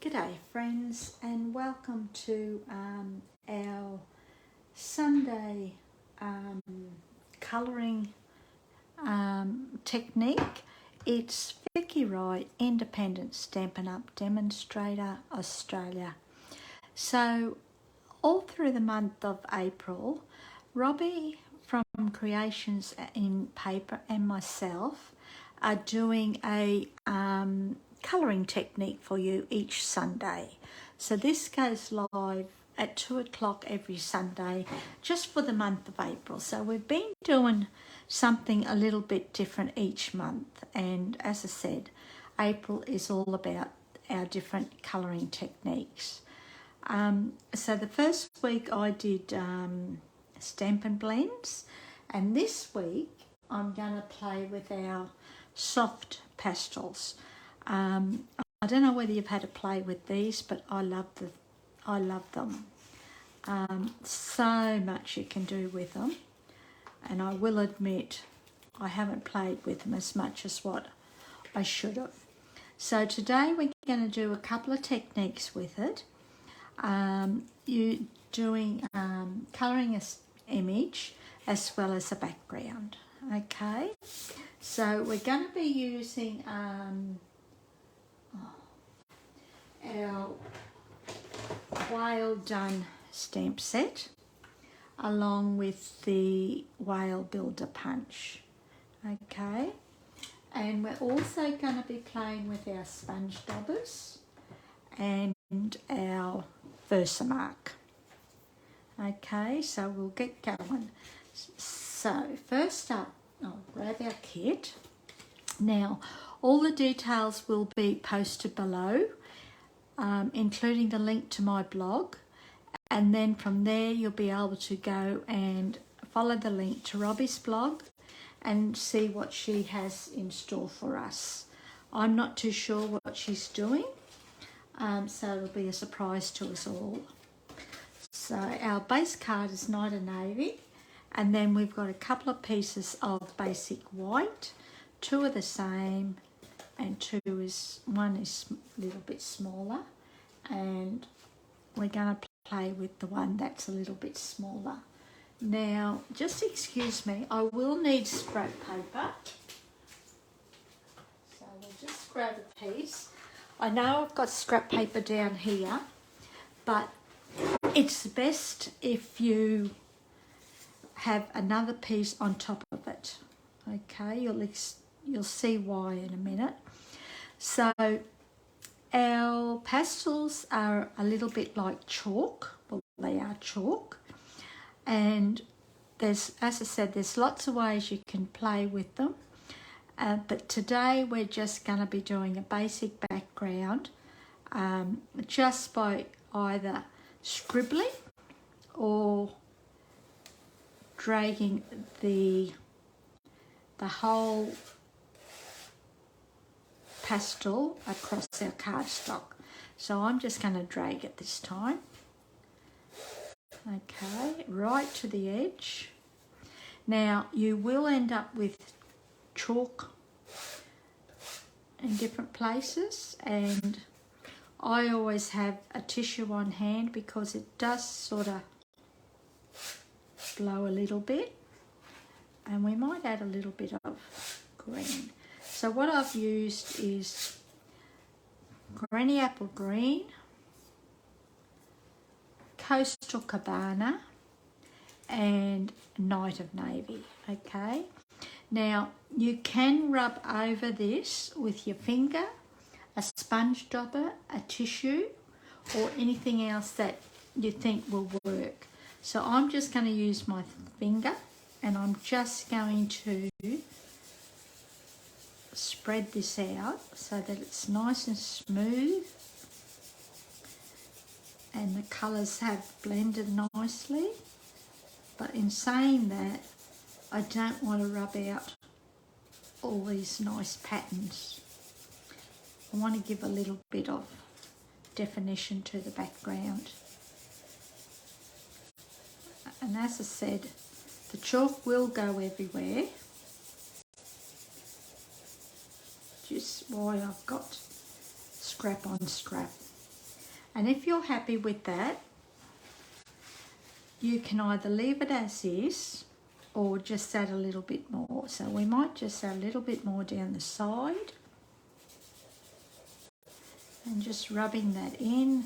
G'day friends, and welcome to our Sunday colouring technique. It's VickyWright, Independent Stampin' Up Demonstrator, Australia. So all through the month of April, Robbie from Creations in Paper and myself are doing a colouring technique for you each Sunday. So this goes live at 2 o'clock every Sunday just for the month of April. So we've been doing something a little bit different each month, and as I said, April is all about our different colouring techniques. So the first week I did Stampin' blends, and this week I'm going to play with our soft pastels. I don't know whether you've had a play with these, but I love them. So much you can do with them, and I will admit I haven't played with them as much as what I should have. So today we're going to do a couple of techniques with it. You doing colouring an image as well as a background. Okay, so we're going to be using our whale done stamp set along with the whale builder punch. Okay, and we're also going to be playing with our sponge daubers and our VersaMark. Okay, so we'll get going. So first up, I'll grab our kit. Now all the details will be posted below, including the link to my blog, and then from there you'll be able to go and follow the link to Robbie's blog and see what she has in store for us. I'm not too sure what she's doing, so it'll be a surprise to us all. So our base card is Night of Navy, and then we've got a couple of pieces of basic white. Two are the same, and one is a little bit smaller, and we're going to play with the one that's a little bit smaller. Now, just excuse me, I will need scrap paper. So we'll just grab a piece. I know I've got scrap paper down here, but it's best if you have another piece on top of it. Okay, you'll see why in a minute. So our pastels are a little bit like chalk. Well, they are chalk, and as I said, there's lots of ways you can play with them, but today we're just going to be doing a basic background just by either scribbling or dragging the whole pastel across our cardstock. So I'm just going to drag it this time. Okay, right to the edge. Now you will end up with chalk in different places, and I always have a tissue on hand because it does sort of blow a little bit, and we might add a little bit of green. So what I've used is Granny Apple Green, Coastal Cabana, and Night of Navy. Okay, now you can rub over this with your finger, a sponge dauber, a tissue, or anything else that you think will work. So I'm just going to use my finger, and I'm just going to spread this out so that it's nice and smooth and the colours have blended nicely. But in saying that, I don't want to rub out all these nice patterns. I want to give a little bit of definition to the background. And as I said, the chalk will go everywhere, which is why I've got scrap on scrap. And if you're happy with that, you can either leave it as is or just add a little bit more. So we might just add a little bit more down the side and just rubbing that in.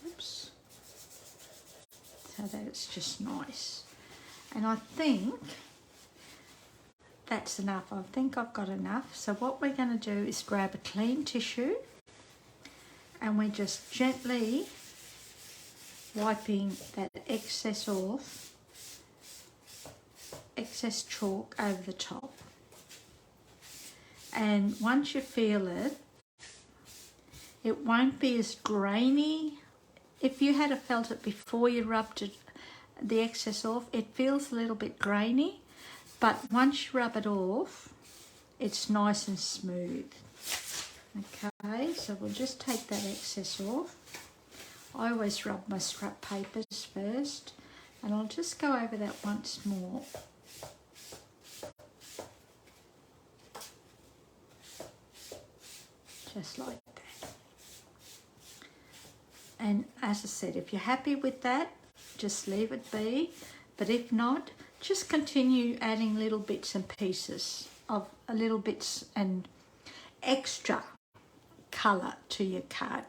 Oops. So that it's just nice. And I think that's enough. I think I've got enough. So what we're going to do is grab a clean tissue and we're just gently wiping that excess off, excess chalk over the top. And once you feel it, it won't be as grainy. If you had felt it before you rubbed it, the excess off, it feels a little bit grainy, but once you rub it off, it's nice and smooth. Okay, so we'll just take that excess off. I always rub my scrap papers first, and I'll just go over that once more. Just like that. And as I said, if you're happy with that, just leave it be. But if not, just continue adding little bits and pieces of little bits and extra colour to your card.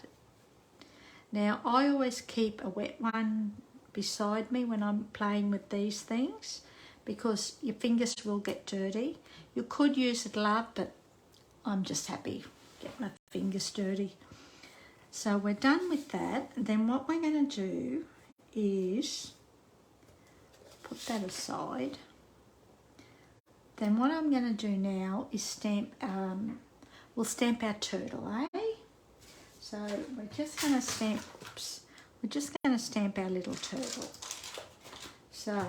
Now, I always keep a wet one beside me when I'm playing with these things because your fingers will get dirty. You could use a glove, but I'm just happy getting my fingers dirty. So we're done with that. Then what we're going to do is put that aside. Then what I'm going to do now is stamp, we'll stamp our turtle, eh? So we're just going to stamp, oops, we're just going to stamp our little turtle. So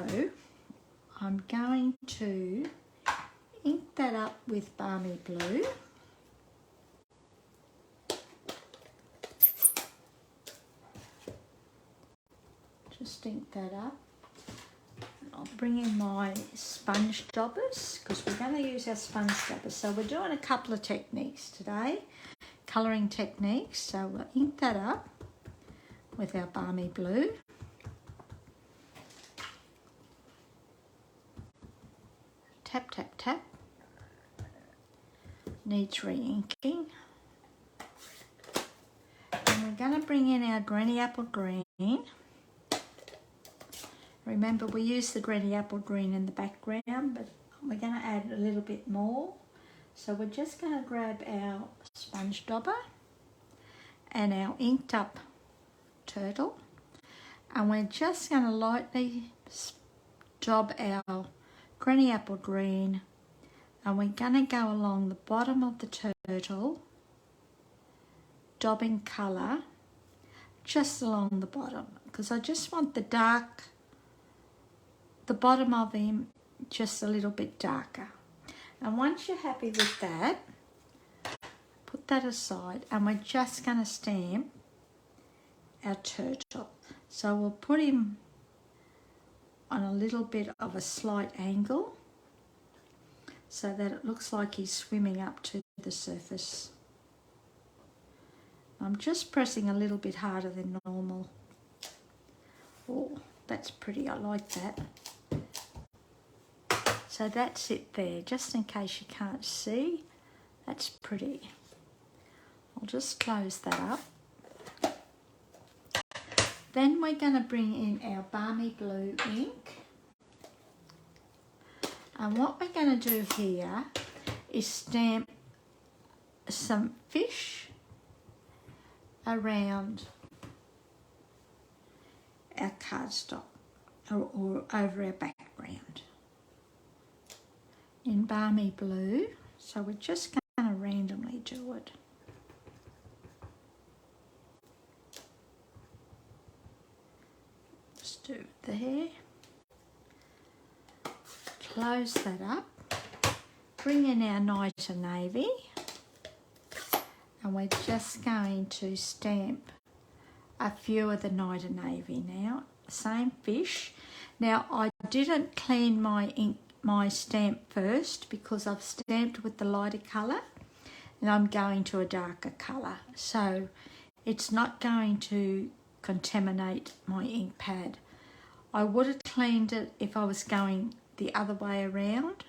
I'm going to ink that up with Balmy blue. Just ink that up. I'll bring in my sponge daubers because we're going to use our sponge daubers. So we're doing a couple of techniques today, colouring techniques. So we'll ink that up with our Balmy blue. Tap, tap, tap. Needs re-inking. And we're going to bring in our Granny Apple Green. Remember, we use the Granny Apple Green in the background, but we're going to add a little bit more. So we're just going to grab our sponge dauber and our inked up turtle, and we're just going to lightly daub our Granny Apple Green, and we're going to go along the bottom of the turtle, daubing colour just along the bottom, because I just want the bottom of him just a little bit darker. And once you're happy with that, put that aside, and we're just going to stamp our turtle. So we'll put him on a little bit of a slight angle so that it looks like he's swimming up to the surface. I'm just pressing a little bit harder than normal. Oh, that's pretty, I like that. So that's it there, just in case you can't see. That's pretty. I'll just close that up. Then we're going to bring in our Balmy blue ink. And what we're going to do here is stamp some fish around our cardstock or over our background in Balmy blue. So we're just going to randomly do it. Just do it there. Close that up. Bring in our Night and Navy. And we're just going to stamp a few of the Night and Navy now. Same fish. Now I didn't clean my stamp first because I've stamped with the lighter colour and I'm going to a darker colour. So it's not going to contaminate my ink pad. I would have cleaned it if I was going the other way around.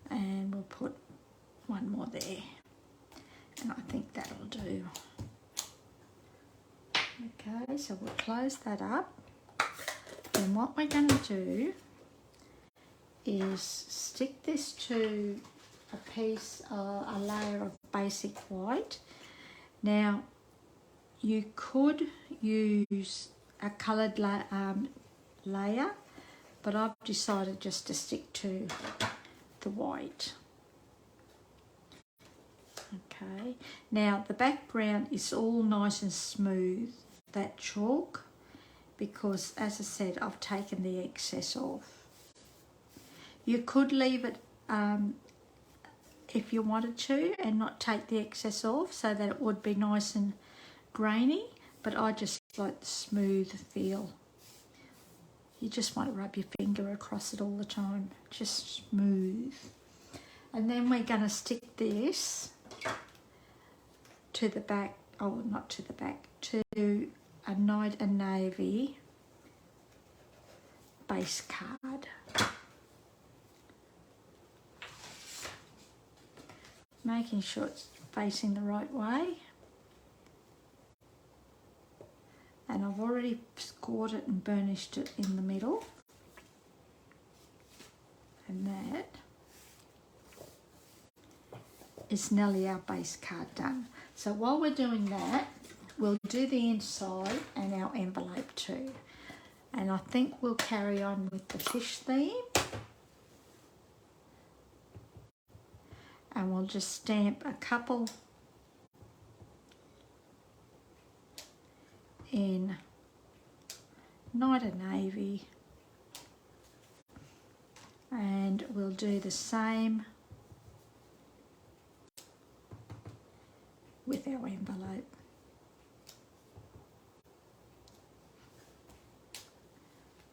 And we'll put one more there. And I think that'll do. Okay, so we'll close that up. Then what we're going to do is stick this to a layer of basic white. Now, you could use a coloured layer, but I've decided just to stick to the white. Okay, now the background is all nice and smooth, that chalk, because as I said, I've taken the excess off. You could leave it if you wanted to and not take the excess off so that it would be nice and grainy, but I just like the smooth feel. You just want to rub your finger across it all the time, just smooth. And then we're going to stick this to the back, oh not to the back, to a Night and Navy base card. Making sure it's facing the right way. And I've already scored it and burnished it in the middle. And that is nearly our base card done. So while we're doing that, we'll do the inside and our envelope too. And I think we'll carry on with the fish theme. And we'll just stamp a couple in Night and Navy, and we'll do the same with our envelope.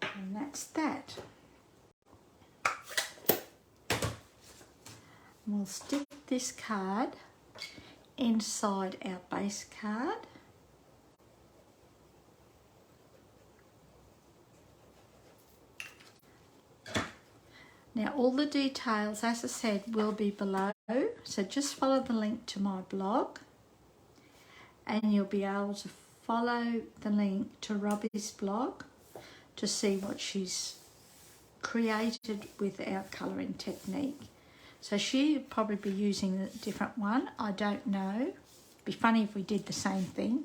And that's that. We'll stick this card inside our base card. Now all the details, as I said, will be below, so just follow the link to my blog and you'll be able to follow the link to Robbie's blog to see what she's created with our colouring technique. So she'll probably be using a different one, I don't know. It'd be funny if we did the same thing,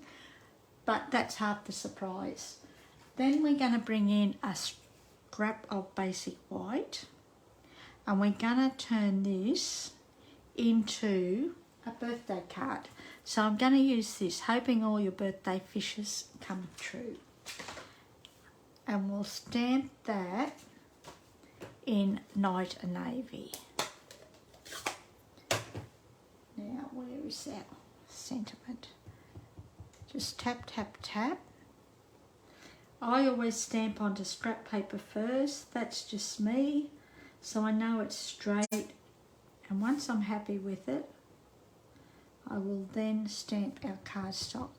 but that's half the surprise. Then we're going to bring in a scrap of basic white, and we're going to turn this into a birthday card. So I'm going to use this, hoping all your birthday wishes come true. And we'll stamp that in Night and Navy. Now, where is our sentiment? Just tap, tap, tap. I always stamp onto scrap paper first. That's just me. So I know it's straight. And once I'm happy with it, I will then stamp our cardstock.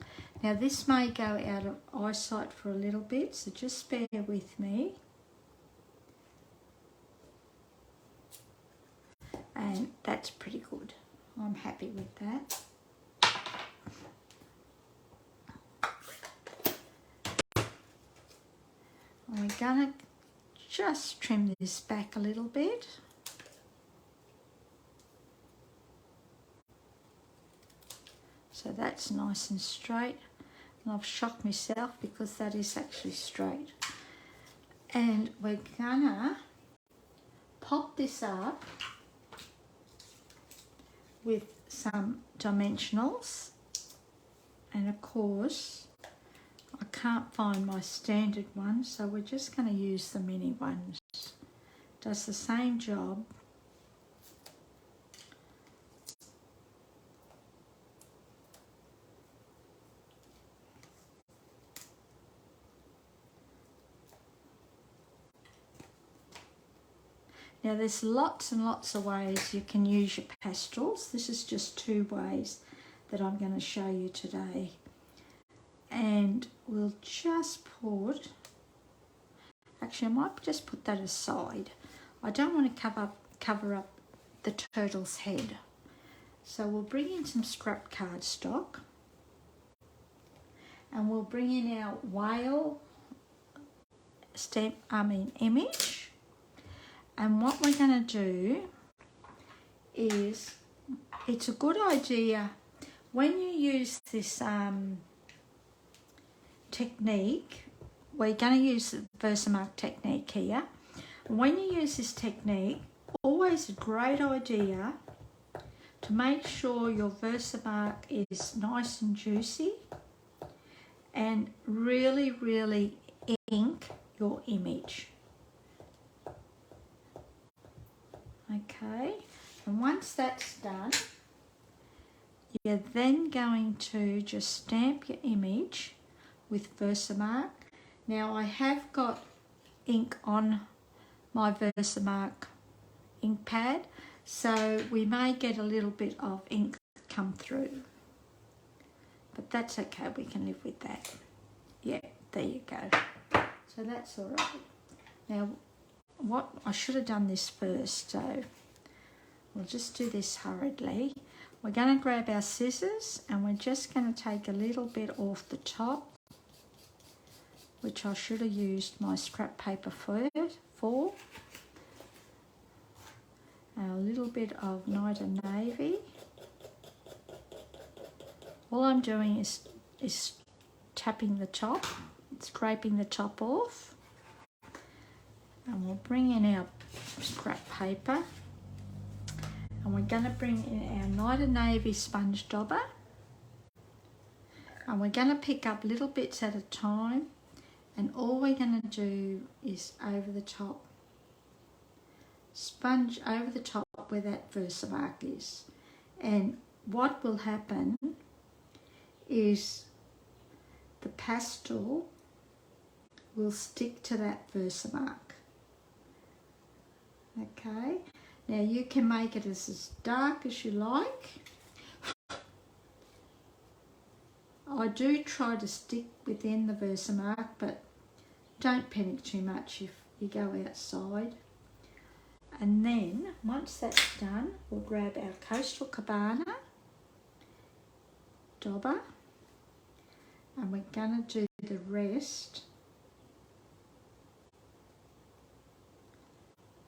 Now this may go out of eyesight for a little bit, so just bear with me. And that's pretty good. I'm happy with that. We're going to just trim this back a little bit. So that's nice and straight. And I've shocked myself because that is actually straight. And we're gonna pop this up with some dimensionals. And of course, I can't find my standard one, so we're just going to use the mini ones. Does the same job. Now there's lots and lots of ways you can use your pastels. This is just 2 ways that I'm going to show you today. And we'll just put, actually I might just put that aside. I don't want to cover up the turtle's head. So we'll bring in some scrap cardstock and we'll bring in our whale image. And what we're going to do is, it's a good idea when you use this technique, we're going to use the VersaMark technique here. When you use this technique, always a great idea to make sure your VersaMark is nice and juicy and really, really ink your image. Okay, and once that's done, you're then going to just stamp your image with VersaMark. Now I have got ink on my VersaMark ink pad, so we may get a little bit of ink come through, but that's okay, we can live with that. Yeah, there you go. So that's all right. Now what I should have done this first, so we'll just do this hurriedly. We're going to grab our scissors and we're just going to take a little bit off the top, which I should have used my scrap paper for. And a little bit of Night and Navy. All I'm doing is tapping the top, scraping the top off. And we'll bring in our scrap paper and we're going to bring in our Night and Navy sponge dauber, and we're going to pick up little bits at a time, and all we're going to do is over the top, sponge over the top where that VersaMark is. And what will happen is the pastel will stick to that VersaMark. Okay, now you can make it as dark as you like. I do try to stick within the VersaMark, but don't panic too much if you go outside. And then once that's done, we'll grab our Coastal Cabana dauber and we're going to do the rest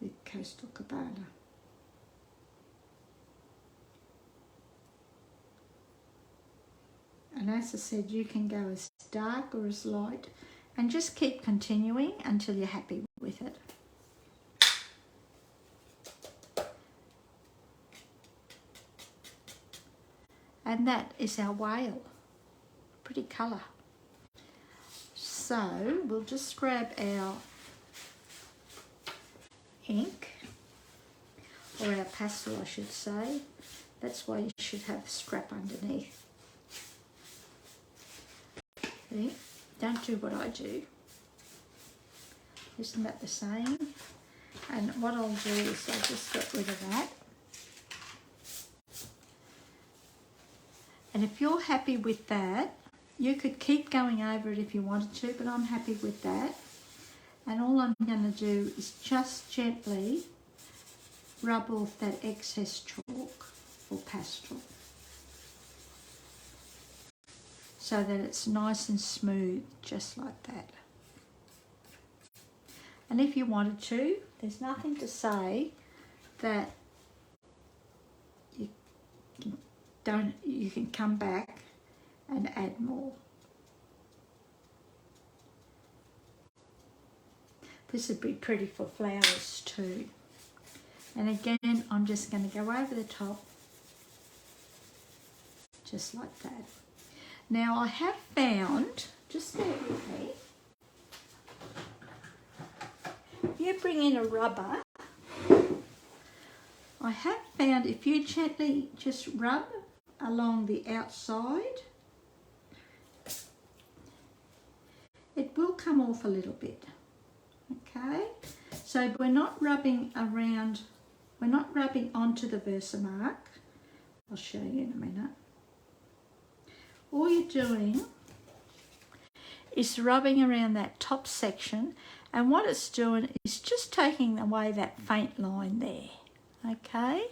with Coastal Cabana. And as I said, you can go as dark or as light and just keep continuing until you're happy with it. And that is our whale. Pretty colour. So we'll just grab our ink, or our pastel I should say. That's why you should have scrap underneath. See? Don't do what I do. Isn't that the same? And what I'll do is I'll just get rid of that. And if you're happy with that, you could keep going over it if you wanted to, but I'm happy with that. And all I'm going to do is just gently rub off that excess chalk or pastel so that it's nice and smooth, just like that. And if you wanted to, there's nothing to say that you can come back and add more. This would be pretty for flowers too. And again, I'm just going to go over the top, just like that. Now I have found, just bear with me, if you bring in a rubber, I have found if you gently just rub along the outside, it will come off a little bit. Okay, So we're not rubbing around, we're not rubbing onto the VersaMark. I'll show you in a minute. All you're doing is rubbing around that top section, and what it's doing is just taking away that faint line there, okay?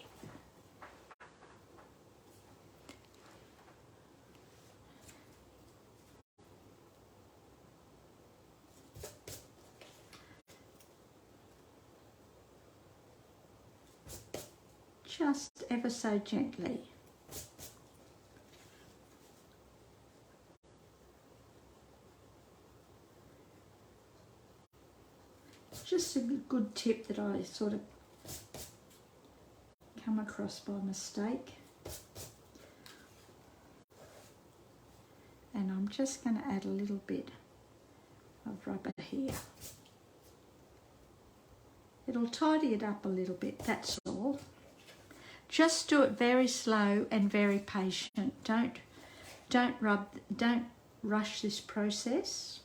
Just ever so gently. Just a good tip that I sort of come across by mistake. And I'm just going to add a little bit of rubber here. It'll tidy it up a little bit, that's all. Just do it very slow and very patient. Don't rush this process,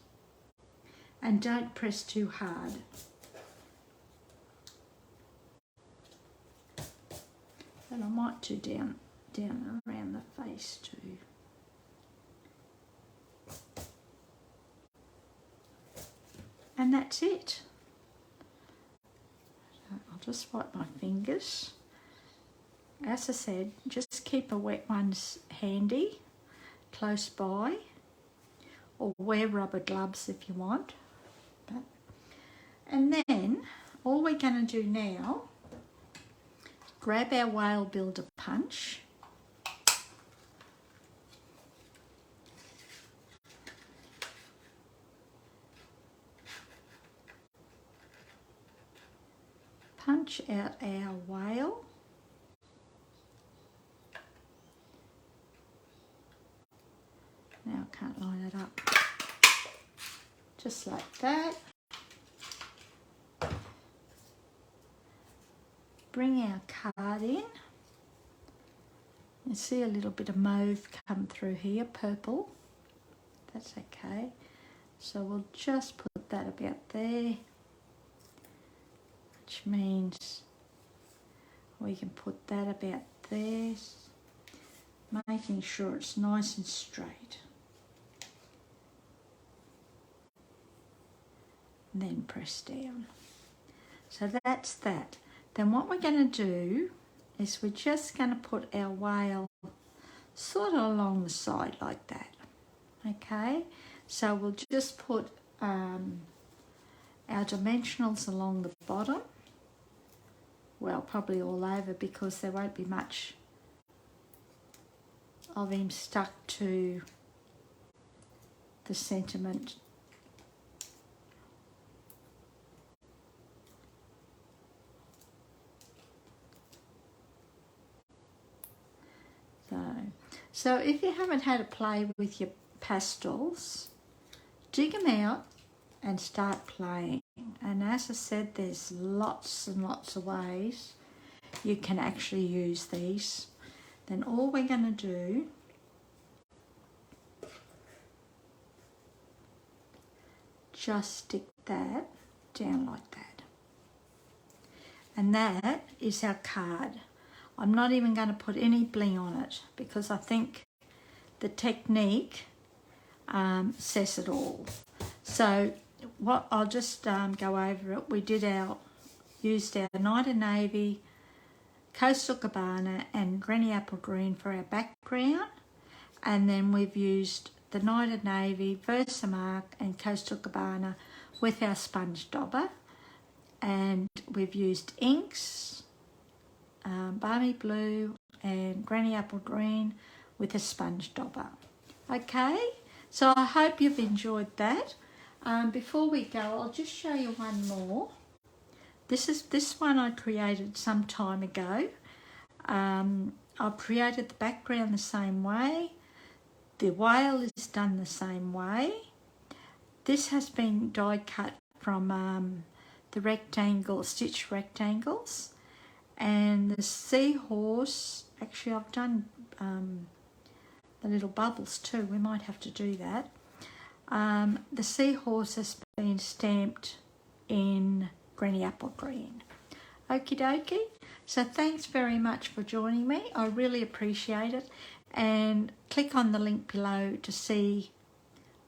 and don't press too hard. And I might do down around the face too. And that's it. So I'll just wipe my fingers. As I said, just keep a wet one handy, close by, or wear rubber gloves if you want. And then all we're going to do now, grab our whale builder punch, punch out our whale. Now I can't line it up. Just like that. Bring our card in. You see a little bit of mauve come through here, purple. That's okay. So we'll just put that about there, which means we can put that about there, making sure it's nice and straight. And then press down. So that's that. Then what we're going to do is we're just going to put our whale sort of along the side like that. Okay, so we'll just put our dimensionals along the bottom. Well, probably all over, because there won't be much of him stuck to the sentiment. So if you haven't had a play with your pastels, dig them out and start playing. And as I said, there's lots and lots of ways you can actually use these. Then all we're going to do just stick that down like that. And that is our card. I'm not even going to put any bling on it, because I think the technique says it all. So what I'll just go over it. We used our Night of Navy, Coastal Cabana and Granny Apple Green for our background, and then we've used the Night of Navy, VersaMark and Coastal Cabana with our sponge dauber, and we've used inks, Balmy Blue and Granny Apple Green with a sponge dauber. Okay, so I hope you've enjoyed that. Before we go, I'll just show you one more. This one I created some time ago. I've created the background the same way. The whale is done the same way. This has been die cut from the rectangle, stitch rectangles. And the seahorse, actually I've done the little bubbles too. We might have to do that. The seahorse has been stamped in greeny apple green. Okie dokie. So thanks very much for joining me. I really appreciate it. And click on the link below to see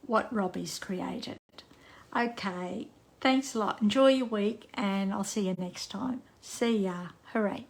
what Robbie's created. Okay, thanks a lot. Enjoy your week and I'll see you next time. See ya. Hooray.